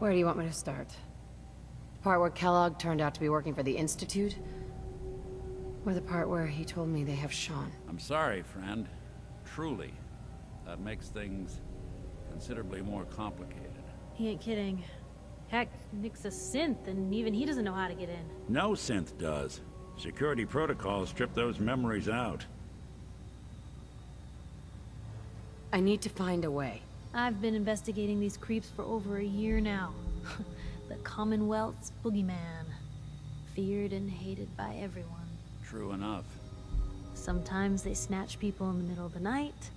Where do you want me to start? The part where Kellogg turned out to be working for the Institute? Or the part where he told me they have Sean? I'm sorry, friend. Truly. That makes things considerably more complicated. He ain't kidding. Heck, Nick's a synth, and even he doesn't know how to get in. No synth does. Security protocols strip those memories out. I need to find a way. I've been investigating these creeps for over a year now. The Commonwealth's boogeyman. Feared and hated by everyone. True enough. Sometimes they snatch people in the middle of the night,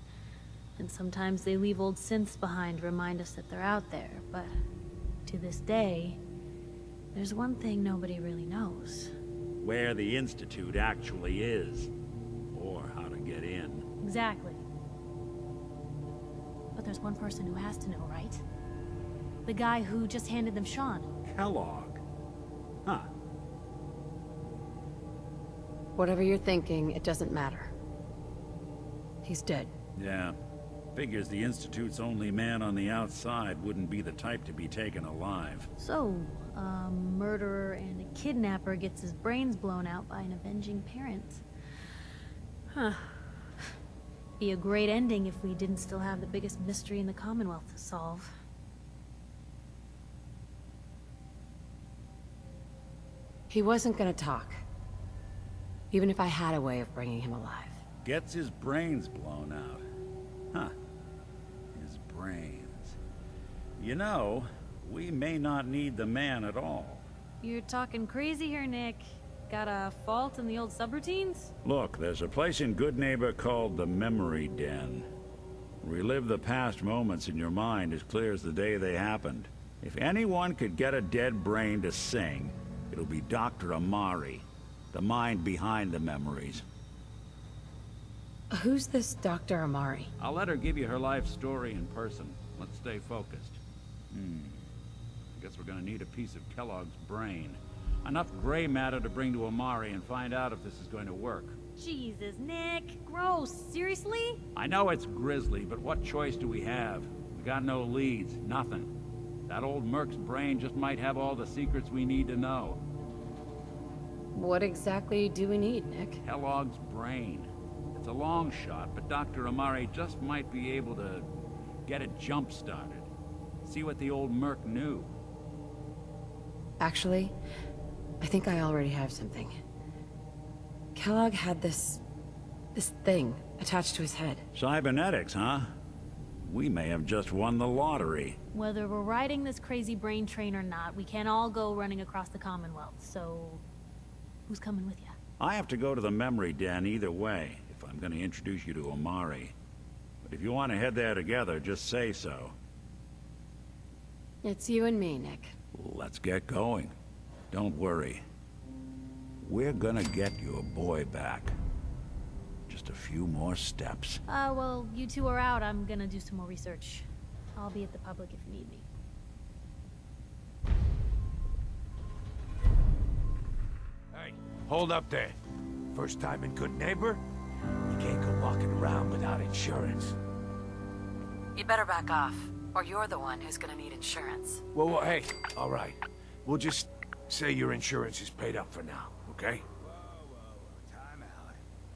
and sometimes they leave old synths behind to remind us that they're out there, but to this day, there's one thing nobody really knows. Where the Institute actually is. Or how to get in. Exactly. But there's one person who has to know, right? The guy who just handed them Sean. Kellogg. Huh. Whatever you're thinking, it doesn't matter. He's dead. Yeah. Figures the Institute's only man on the outside wouldn't be the type to be taken alive. So, a murderer and a kidnapper gets his brains blown out by an avenging parent. Huh. Be a great ending if we didn't still have the biggest mystery in the Commonwealth to solve. He wasn't gonna talk. Even if I had a way of bringing him alive. Gets his brains blown out. Huh. His brains. You know, we may not need the man at all. You're talking crazy here, Nick. Got a fault in the old subroutines? Look, there's a place in 굿네이버 called the Memory Den. Relive the past moments in your mind as clear as the day they happened. If anyone could get a dead brain to sing, it'll be Dr. Amari, the mind behind the memories. Who's this Dr. Amari? I'll let her give you her life story in person. Let's stay focused. I guess we're gonna need a piece of Kellogg's brain. Enough gray matter to bring to Amari and find out if this is going to work. Jesus, Nick. Gross. Seriously? I know it's grisly, but what choice do we have? We got no leads, nothing. That old Merc's brain just might have all the secrets we need to know. What exactly do we need, Nick? Kellogg's brain. It's a long shot, but Dr. Amari just might be able to get it jump-started. See what the old Merc knew. Actually, I think I already have something. Kellogg had this thing attached to his head. Cybernetics, huh? We may have just won the lottery. Whether we're riding this crazy brain train or not, we can't all go running across the Commonwealth, so... who's coming with you? I have to go to the Memory Den either way, if I'm going to introduce you to Amari. But if you want to head there together, just say so. It's you and me, Nick. Let's get going. Don't worry. We're gonna get your boy back. Just a few more steps. Well, you two are out. I'm gonna do some more research. I'll be at the public if you need me. Hey, hold up there. First time in 굿네이버? You can't go walking around without insurance. You better back off, or you're the one who's gonna need insurance. Well, hey, all right. We'll just say your insurance is paid up for now, okay? Time out.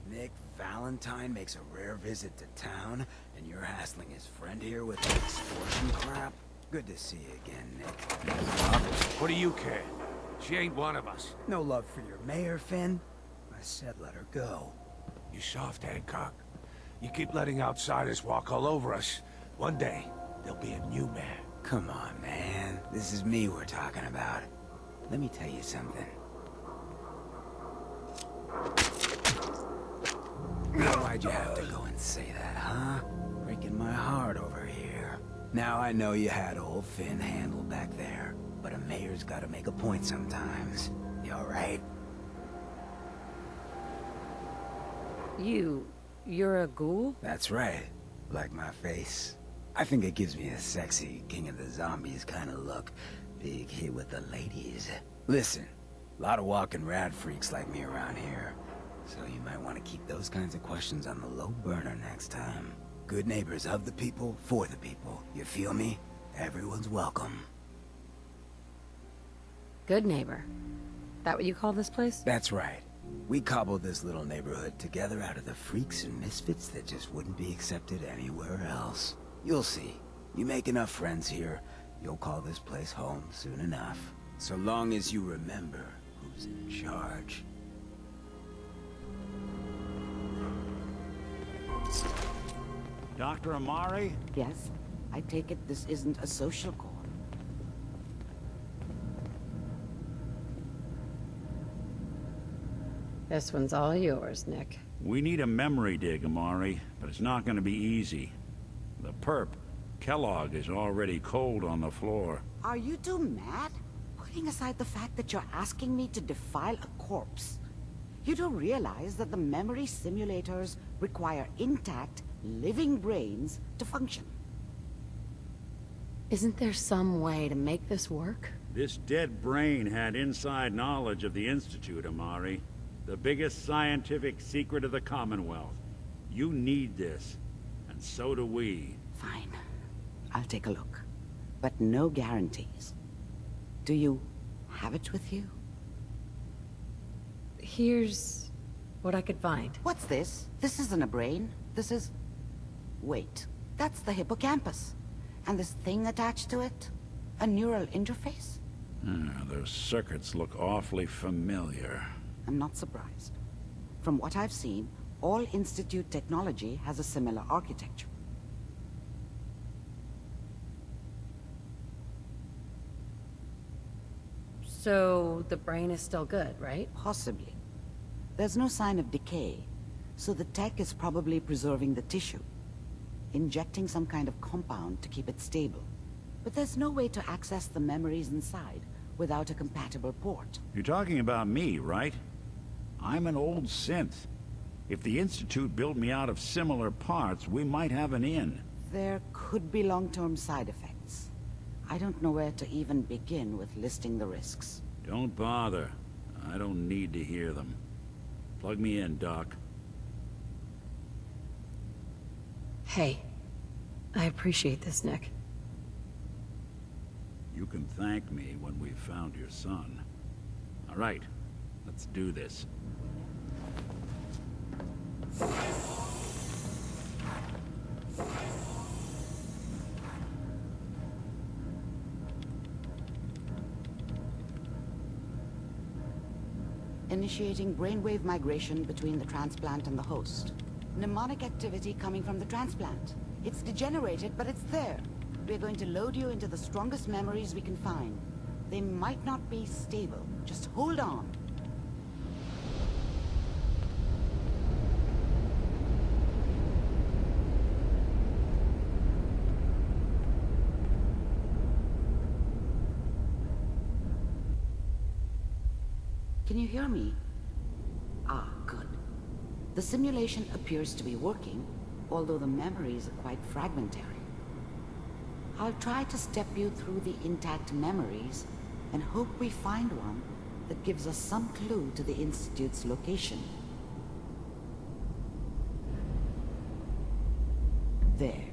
Nick Valentine makes a rare visit to town, and you're hassling his friend here with that extortion crap? Good to see you again, Nick. What do you care? She ain't one of us. No love for your mayor, Finn? I said let her go. You soft, Hancock. You keep letting outsiders walk all over us. One day, there'll be a new mayor. Come on, man. This is me we're talking about. Let me tell you something. Why'd you have to go and say that, huh? Breaking my heart over here. Now I know you had old Finn handled back there, but a mayor's gotta make a point sometimes. You alright? You're a ghoul? That's right. Like my face. I think it gives me a sexy King of the Zombies kind of look. Big hit with the ladies. Listen, a lot of walking rad freaks like me around here. So you might want to keep those kinds of questions on the low burner next time. Good neighbors of the people, for the people. You feel me? Everyone's welcome. Good neighbor. That what you call this place? That's right. We cobbled this little neighborhood together out of the freaks and misfits that just wouldn't be accepted anywhere else. You'll see. You make enough friends here, you'll call this place home soon enough. So long as you remember who's in charge. Dr. Amari? Yes? I take it this isn't a social call. This one's all yours, Nick. We need a memory dig, Amari, but it's not going to be easy. The perp, Kellogg, is already cold on the floor. Are you two mad? Putting aside the fact that you're asking me to defile a corpse, you don't realize that the memory simulators require intact, living brains to function. Isn't there some way to make this work? This dead brain had inside knowledge of the Institute, Amari. The biggest scientific secret of the Commonwealth. You need this, and so do we. Fine. I'll take a look. But no guarantees. Do you have it with you? Here's what I could find. What's this? This isn't a brain. This is... Wait. That's the hippocampus. And this thing attached to it? A neural interface? Those circuits look awfully familiar. I'm not surprised. From what I've seen, all Institute technology has a similar architecture. So the brain is still good, right? Possibly. There's no sign of decay, so the tech is probably preserving the tissue, injecting some kind of compound to keep it stable. But there's no way to access the memories inside without a compatible port. You're talking about me, right? I'm an old synth. If the Institute built me out of similar parts, we might have an in. There could be long-term side effects. I don't know where to even begin with listing the risks. Don't bother. I don't need to hear them. Plug me in, Doc. Hey, I appreciate this, Nick. You can thank me when we've found your son. All right, let's do this. Initiating brainwave migration between the transplant and the host. Mnemonic activity coming from the transplant. It's degenerated, but it's there. We're going to load you into the strongest memories we can find. They might not be stable. Just hold on. Can you hear me? Ah, good. The simulation appears to be working, although the memories are quite fragmentary. I'll try to step you through the intact memories and hope we find one that gives us some clue to the Institute's location. There.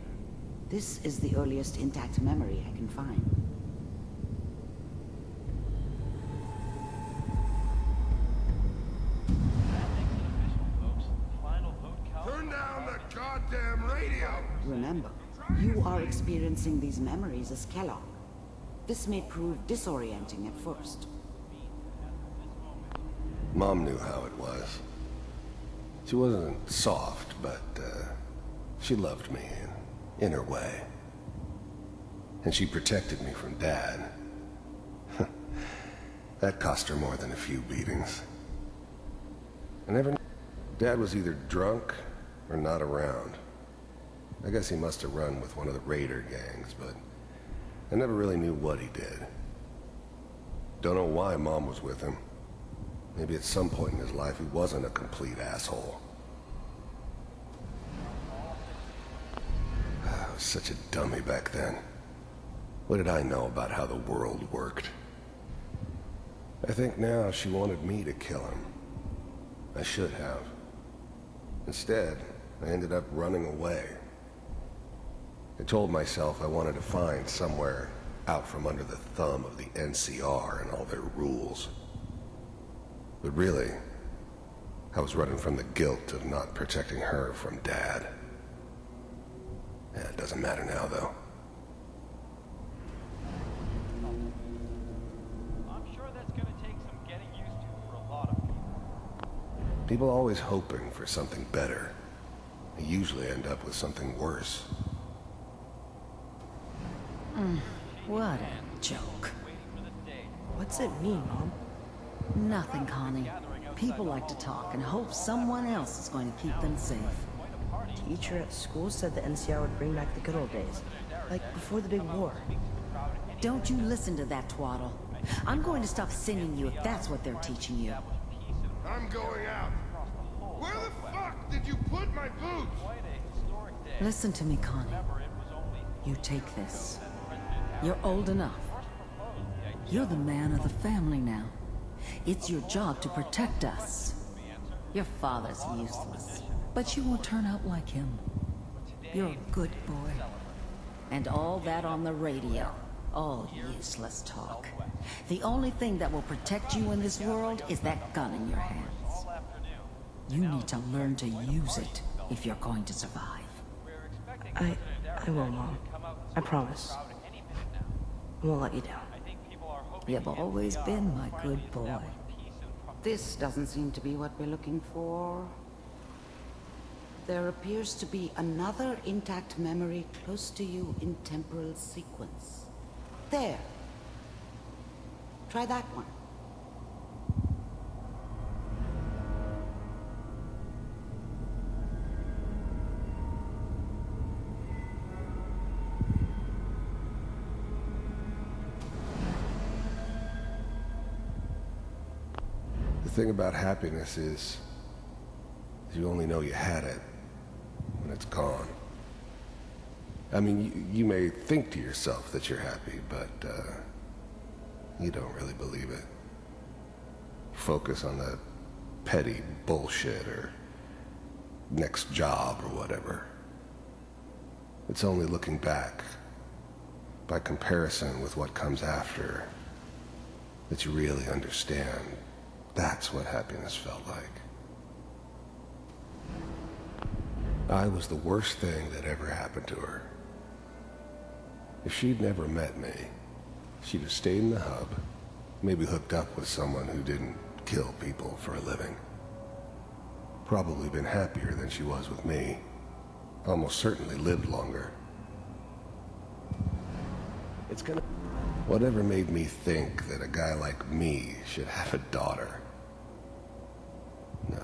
This is the earliest intact memory I can find. Turn down the goddamn radio! Remember, you are experiencing these memories as Kellogg. This may prove disorienting at first. Mom knew how it was. She wasn't soft, but she loved me in her way. And she protected me from Dad. That cost her more than a few beatings. I never knew. Dad was either drunk or not around. I guess he must have run with one of the raider gangs, but I never really knew what he did. Don't know why Mom was with him. Maybe at some point in his life he wasn't a complete asshole. I was such a dummy back then. What did I know about how the world worked? I think now she wanted me to kill him. I should have. Instead, I ended up running away. I told myself I wanted to find somewhere out from under the thumb of the NCR and all their rules. But really, I was running from the guilt of not protecting her from Dad. Yeah, it doesn't matter now, though. I'm sure that's gonna take some getting used to for a lot of people. People always hoping for something better. They usually end up with something worse. What a joke. What's it mean, Mom? Nothing, Connie. People like to talk and hope someone else is going to keep them safe. Teacher at school said the NCR would bring back the good old days. Like before the big war. Don't you listen to that twaddle. I'm going to stop singing you if that's what they're teaching you. I'm going out. Where the fuck did you put my boots? Listen to me, Connie. You take this. You're old enough. You're the man of the family now. It's your job to protect us. Your father's useless, but you won't turn out like him. You're a good boy. And all that on the radio. All useless talk. The only thing that will protect you in this world is that gun in your hands. You need to learn to use it if you're going to survive. I will, Mom. I promise. I won't let you down. You've always been my good boy. This doesn't seem to be what we're looking for. There appears to be another intact memory close to you in temporal sequence. There. Try that one. The thing about happiness is you only know you had it when it's gone. I mean, you may think to yourself that you're happy, but you don't really believe it. Focus on the petty bullshit or next job or whatever. It's only looking back, by comparison with what comes after, that you really understand. That's what happiness felt like. I was the worst thing that ever happened to her. If she'd never met me, she'd have stayed in the hub, maybe hooked up with someone who didn't kill people for a living. Probably been happier than she was with me. Almost certainly lived longer. It's gonna... Whatever made me think that a guy like me should have a daughter? No,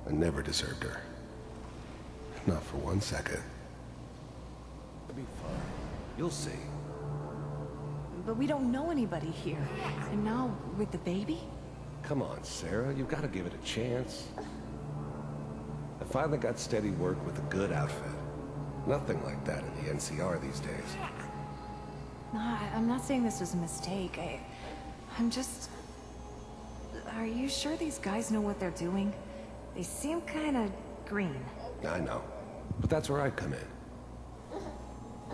I never deserved her. Not for 1 second. It'll be fine. You'll see. But we don't know anybody here. And now, with the baby? Come on, Sarah. You've got to give it a chance. I finally got steady work with a good outfit. Nothing like that in the NCR these days. No, I'm not saying this was a mistake. I'm just... Are you sure these guys know what they're doing? They seem kind of green. I know. But that's where I come in.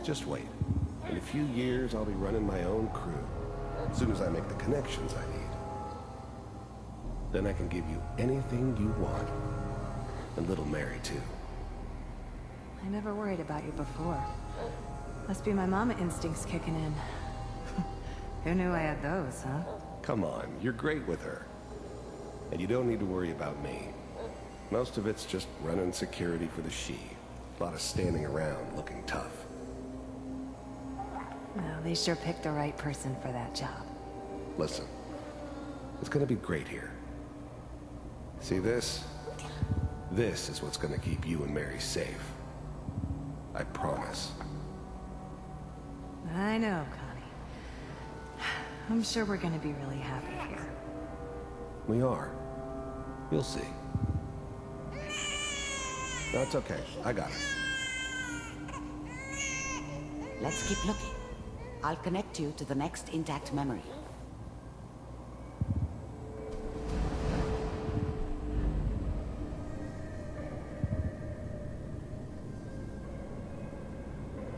Just wait. In a few years, I'll be running my own crew. As soon as I make the connections I need. Then I can give you anything you want. And little Mary, too. I never worried about you before. Must be my mama instincts kicking in. Who knew I had those, huh? Come on, you're great with her. And you don't need to worry about me. Most of it's just running security for the she. A lot of standing around looking tough. Well, they sure picked the right person for that job. Listen, it's gonna be great here. See this? This is what's gonna keep you and Mary safe. I promise. I know, Connie. I'm sure we're gonna be really happy here. We are. You'll see. No, it's okay. I got it. Let's keep looking. I'll connect you to the next intact memory.